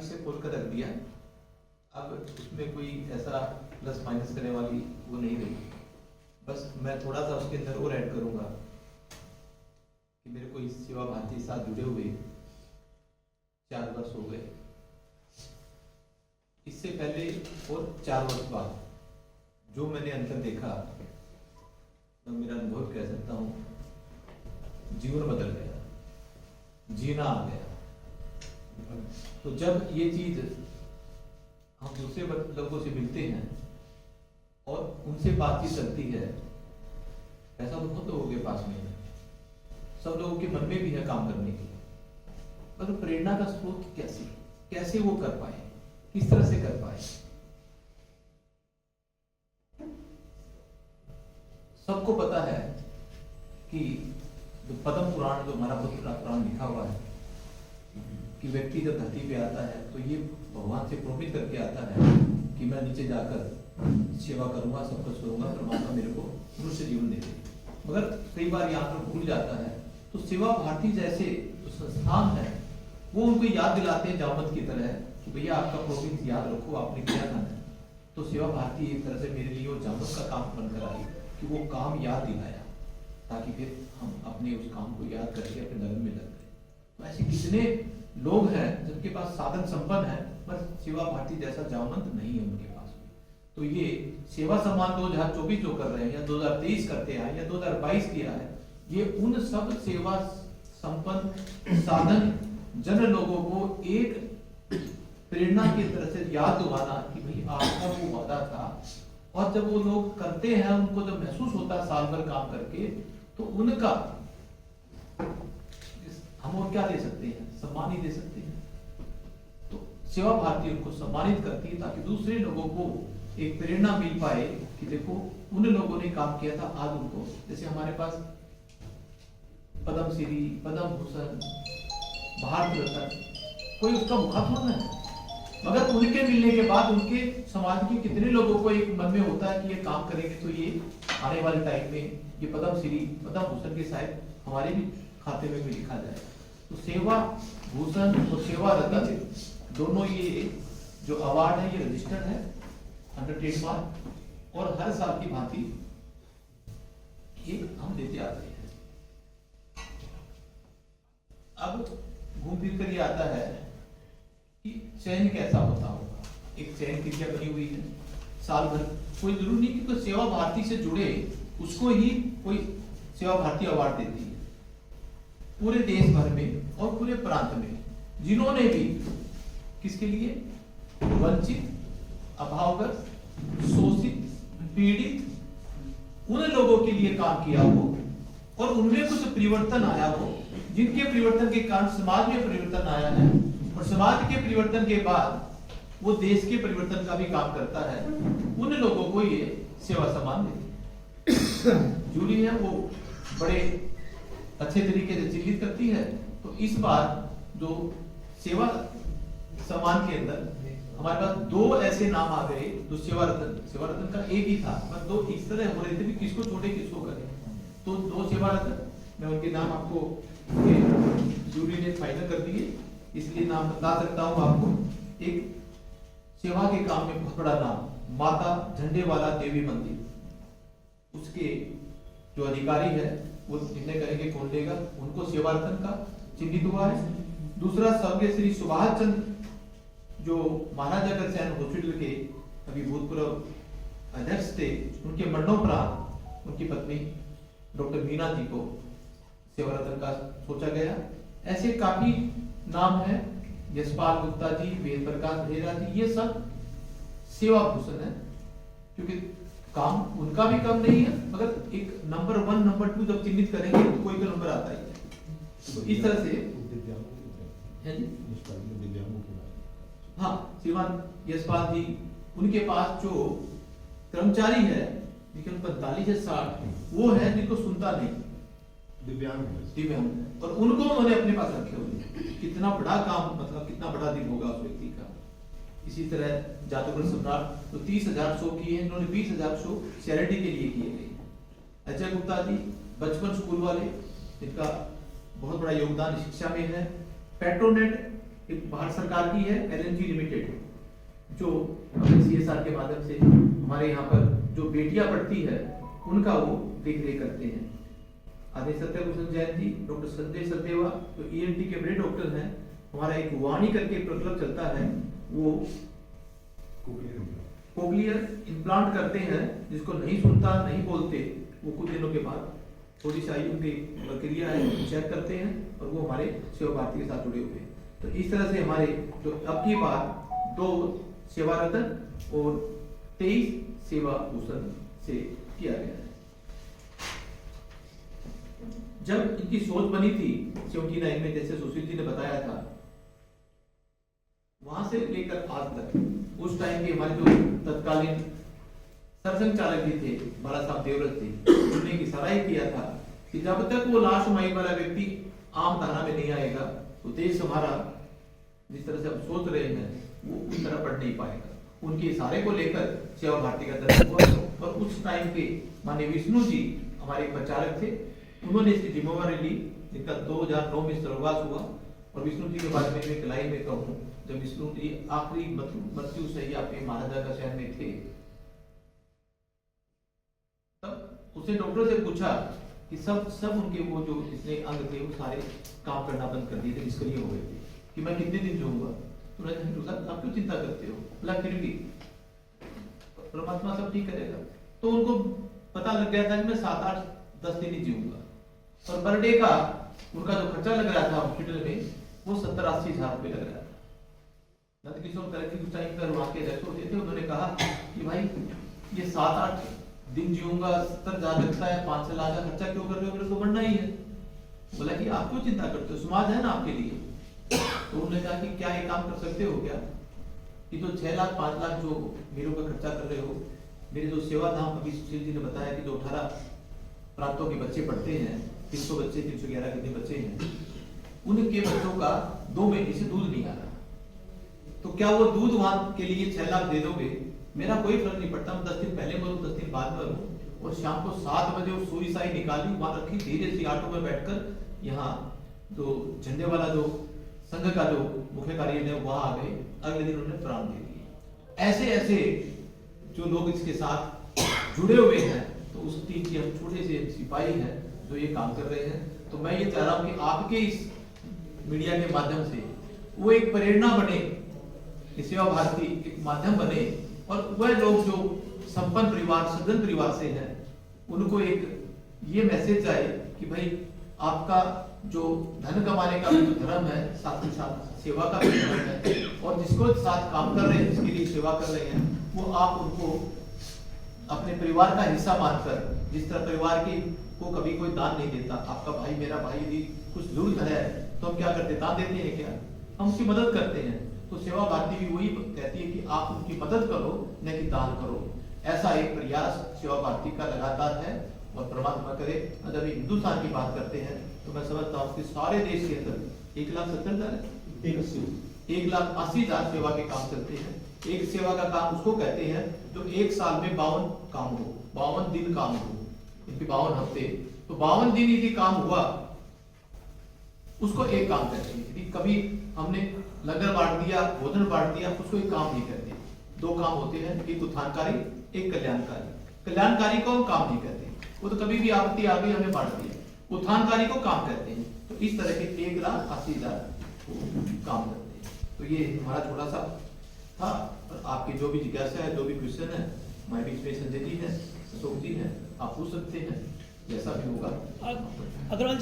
ही से खोल कर रख दिया। अब उसमें कोई ऐसा प्लस माइनस करने वाली वो नहीं रही। बस मैं थोड़ा सा उसके अंदर और ऐड करूंगा कि मेरे को इस सेवा भारती के साथ जुड़े हुए 4 वर्ष हो गए। इससे पहले और 4 वर्ष बाद जो मैंने अंतर देखा, मैं मेरा अनुभव कह सकता हूँ, जीवन बदल गया, जीना आ गया। तो जब ये चीज हम दूसरे लोगों से मिलते हैं और उनसे बातचीत चलती है, ऐसा तो बहुत लोगों के पास में है, सब लोगों के मन में भी है काम करने के लिए, पर प्रेरणा का स्रोत कैसे वो कर पाए, किस तरह से कर पाए। सबको पता है कि जो पद्म पुराण, जो हमारा पुराण लिखा हुआ है कि व्यक्ति जब धरती पे आता है तो ये भगवान से प्रोमिस करके आता है कि मैं नीचे जाकर सेवा करूंगा, सब कुछ करूंगा, परमात्मा मेरे को मनुष्य जीवन दे दे। मगर कई बार यहाँ पर भूल जाता है। तो सेवा भारती जैसे जो संस्थान है वो उनको याद दिलाते हैं जामवंत की तरह कि भैया आपका प्रोमिस याद रखो, आपने क्या करना है। तो सेवा भारती एक तरह से मेरे लिए वो जामवंत का काम बनकर आई कि वो काम याद दिलाया, ताकि फिर हम अपने उस काम को याद करके अपने लगन में लग गए। तो ऐसे कितने लोग हैं जिनके पास साधन संपन्न है, पर सेवा भारती जैसा जामवंत नहीं है उनके पास में। तो ये सेवा सम्मान 2024 जो कर रहे हैं या 2023 करते हैं या 2022 किया है, ये उन सब सेवा संपन्न साधन जन लोगों को एक प्रेरणा की तरह से याद दिलाना कि भाई आपका वो वादा था। और जब वो लोग करते हैं, उनको जब महसूस होता है साल भर काम करके, तो उनका हम और क्या दे सकते हैं, सम्मान ही दे सकते हैं। तो सेवा भारती उनको सम्मानित करती है ताकि दूसरे लोगों को एक प्रेरणा मिल पाए कि देखो उन लोगों ने काम किया था, आज उनको, जैसे हमारे पास पद्मश्री, पद्म भूषण, भारत रत्न, कोई उसका मुखा थोड़ा है, मगर उनके मिलने के बाद उनके समाज के कितने लोगों को एक मन में होता है कि ये काम करेंगे तो ये आने वाले टाइम में ये पद्मश्री, पद्म भूषण के शायद हमारे भी खाते में भी लिखा जाए। तो सेवा भूषण और सेवा रत्न दोनों ये जो अवार्ड है ये रजिस्टर्ड है अंडर ट्रेडमार्क, और हर साल की भांति ये हम देते आ रहे हैं। अब घूम फिर कर ये आता है कि चयन कैसा होता होगा। एक चयन क्रिया बनी हुई है साल भर, कोई जरूरी नहीं कि कोई सेवा भारती से जुड़े उसको ही कोई सेवा भारती अवार्ड देती है। पूरे देश भर में और पूरे प्रांत में जिन्होंने भी किसके लिए वंचित, अभावग्रस्त, शोषित, पीड़ित उन लोगों के लिए काम किया हो और उनमें कुछ परिवर्तन आया हो, जिनके परिवर्तन के कारण समाज में परिवर्तन आया है, और समाज के परिवर्तन के बाद वो देश के परिवर्तन का भी काम करता है, उन लोगों को ये सेवा सम्मान देती है। जूरी है वो बड़े अच्छे तरीके से चिन्हित करती है। तो इस बार जो सेवा सम्मान के अंदर हमारे पास 2 ऐसे नाम आ गए जो सेवा रत्न का एक ही था, पर 2 इस तरह हो रहे थे कि किसको छोड़े किसको करें। तो 2 सेवा रत्न, मैं उनके नाम आपको जूरी ने फाइनल कर दिए, इसलिए नाम बता सकता हूं आपको। एक सेवा के काम में बहुत बड़ा नाम माता झंडेवाला देवी मंदिर, उसके जो अधिकारी है वो निर्णय करेंगे कौन देगा, उनको सेवा रत्न का चिन्हित हुआ है। दूसरा स्वर्गीय श्री सुभाष चंद्र जो महाराजा अग्रसेन हॉस्पिटल के अभी भूतपूर्व अध्यक्ष थे, उनके मरणोपरांत उनकी पत्नी डॉक्टर मीना जी को सेवा रत्न का सोचा गया। ऐसे काफी नाम है, यशपाल गुप्ता जी, वेद प्रकाश भेरा जी, ये सब सेवा भूषण है, क्योंकि काम उनका भी कम नहीं है, मगर एक नंबर 1 नंबर 2 जब चिन्हित करेंगे तो कोई तो नंबर आता ही है। तो इस तरह से है जी, हाँ, श्रीमान यशपाल जी, उनके पास जो कर्मचारी है लेकिन 45 या 60 वो है जिनको सुनता नहीं, दिव्यांग, और उनको उन्होंने अपने पास रखे हुए। कितना बड़ा काम, मतलब कितना बड़ा दिन होगा उस व्यक्ति का। इसी तरह जादूगर सम्राट तो 30,000 शो किए हैं, इन्होंने 20,000 शो चैरिटी के लिए किए गए। अजय गुप्ता जी बचपन स्कूल वाले, इनका बहुत बड़ा योगदान शिक्षा में है। पेट्रोनेट एक भारत सरकार की है LNG लिमिटेड, जो अपने CSR के माध्यम से हमारे यहाँ पर जो बेटियां पढ़ती है उनका वो देख रेख करते हैं। आदि सत्यभूषण जैन जी, डॉक्टर संजय सचदेवा जो ENT के बड़े डॉक्टर हैं। हमारा एक वाणी करके प्रकल्प चलता है, वो कोक्लियर इम्प्लांट करते हैं, जिसको नहीं सुनता नहीं बोलते, वो कुछ दिनों के बाद थोड़ी सी आयु की प्रक्रिया है, चेक करते हैं और वो हमारे सेवा भारती के साथ जुड़े हुए हैं। तो इस तरह से हमारे जो अब की बार 2 सेवा रत्न और 23 सेवा भूषण से किया गया है। जब इनकी सोच बनी थी 79 में, जैसे सुशील जी ने बताया था, वहां से लेकर आज तक उस टाइम के हमारे जो तत्कालीन सरसंघ चालक जी थे, बाला साहब देवव्रत थे, उन्होंने इशारा ही किया था कि जब तक वो लाश माई वाला व्यक्ति आम धारा में नहीं आएगा तो देश हमारा जिस तरह से हम सोच रहे हैं वो उस तरह बढ़ नहीं पाएगा। उनके इशारे को लेकर सेवा भारती का दर्शन हुआ और उस टाइम पे माननीय विष्णु जी हमारे एक प्रचारक थे, उन्होंने इसकी जिम्मेवारी ली, जिनका 2009 में स्वर्गवास हुआ। और विष्णु जी के बारे में एक लाइन में कहूँ, जब विष्णु जी आखिरी मृत्यु शैया पे महाराजा का शहर में थे, तब उसने डॉक्टर से पूछा कि सब उनके वो जो जितने अंग थे वो सारे काम करना बंद कर दिए थे, निष्क्रिय हो गए थे, कि मैं कितने दिन जीऊंगा। तो आप क्यों चिंता करते हो, बोला फिर भी परमात्मा सब ठीक करेगा। तो उनको पता लग गया था कि मैं 7-8-10 दिन ही जीऊंगा, और पर डे का उनका जो खर्चा लग रहा था हॉस्पिटल में वो 70-80 हजार रुपए लग रहा था। नंदकिशोर तरक्की उस टाइम पर वहां के डायरेक्टर होते थे, उन्होंने कहा कि भाई ये 7-8 दिन जीऊंगा, 70 हजार लगता है, 5 लाख का खर्चा क्यों कर रहे हो, मेरे को मरना ही है। बोला कि आप क्यों चिंता करते हो, समाज है ना आपके लिए। तो उन्होंने कहा कि क्या ये काम कर सकते हो क्या, कि तो 6 लाख 5 लाख जो मेरों का खर्चा कर रहे हो, मेरे जो सेवा धाम अभी सुशील जी ने बताया कि जो 18 प्रांतों के बच्चे पढ़ते हैं, 300 बच्चे 311 कितने बच्चे हैं, उनके बच्चों का 2 महीने से दूध नहीं आ रहा। तो क्या वो दूध वहां के लिए 6 लाख दे दोगे, मेरा कोई फर्क नहीं पड़ता, मैं 10 दिन पहले मरूं 10 दिन बाद मरूं। और शाम को 7 बजे वो सुई साई निकाली, वहां रखी, धीरे से ऑटो में बैठकर यहाँ जो झंडे वाला जो संघ का जो मुख्य कार्यालय है वहां आ गए, अगले दिन उन्होंने प्राण दे दिए। ऐसे ऐसे जो लोग इसके साथ जुड़े हुए हैं, तो उस टीम के हम छोटे से सिपाही हैं जो ये काम कर रहे हैं। तो मैं ये चाह रहा हूं कि आपके इस मीडिया के माध्यम से वो एक प्रेरणा बने, सेवा भारती एक माध्यम बने, और वह लोग जो संपन्न परिवार सज्जन परिवार से हैं उनको एक ये मैसेज आए कि भाई आपका जो धन कमाने का भी जो धर्म है, साथ ही साथ सेवा का भी धर्म है, और जिसको साथ काम कर रहे हैं, जिसके लिए सेवा कर रहे हैं, वो आप उनको अपने परिवार का हिस्सा मानकर, जिस तरह परिवार की को कभी कोई दान नहीं देता, आपका भाई मेरा भाई यदि कुछ जरूरत है तो हम क्या करते, दान देते हैं क्या, हम उसकी मदद करते हैं। तो सेवा भारती भी वही कहती है कि आप उनकी मदद करो, न कि दान करो। ऐसा एक प्रयास सेवा भारती का लगातार है, और परमात्मा करे। जब हिंदुस्तान की बात करते हैं तो मैं समझता हूँ कि सारे देश के अंदर 1,70,000 सेवा के काम चलते हैं। एक सेवा का काम उसको कहते हैं जो एक साल में 52 काम हो, 52 दिन काम हो, इनके 52 हफ्ते, तो 52 दिन यदि काम हुआ उसको एक काम कहते हैं। यदि कभी हमने लंगर बांट दिया, भोजन बांट दिया, उसको एक काम नहीं कहते। 2 काम होते हैं, एक उत्थानकारी, एक कल्याणकारी। कल्याणकारी को हम काम नहीं कहते, वो तो कभी भी आपत्ति आ गई हमने बांट दिया। उत्थानकारी को काम कहते हैं। तो इस तरह के 1,80,000 काम करते हैं। तो ये हमारा थोड़ा सा था, और आपकी जो भी जिज्ञासा है, जो भी क्वेश्चन है, हमारे बीच में संजय जी है, अशोक जी है, आप पूछ सकते हैं, जैसा भी होगा। अग्रवाल जी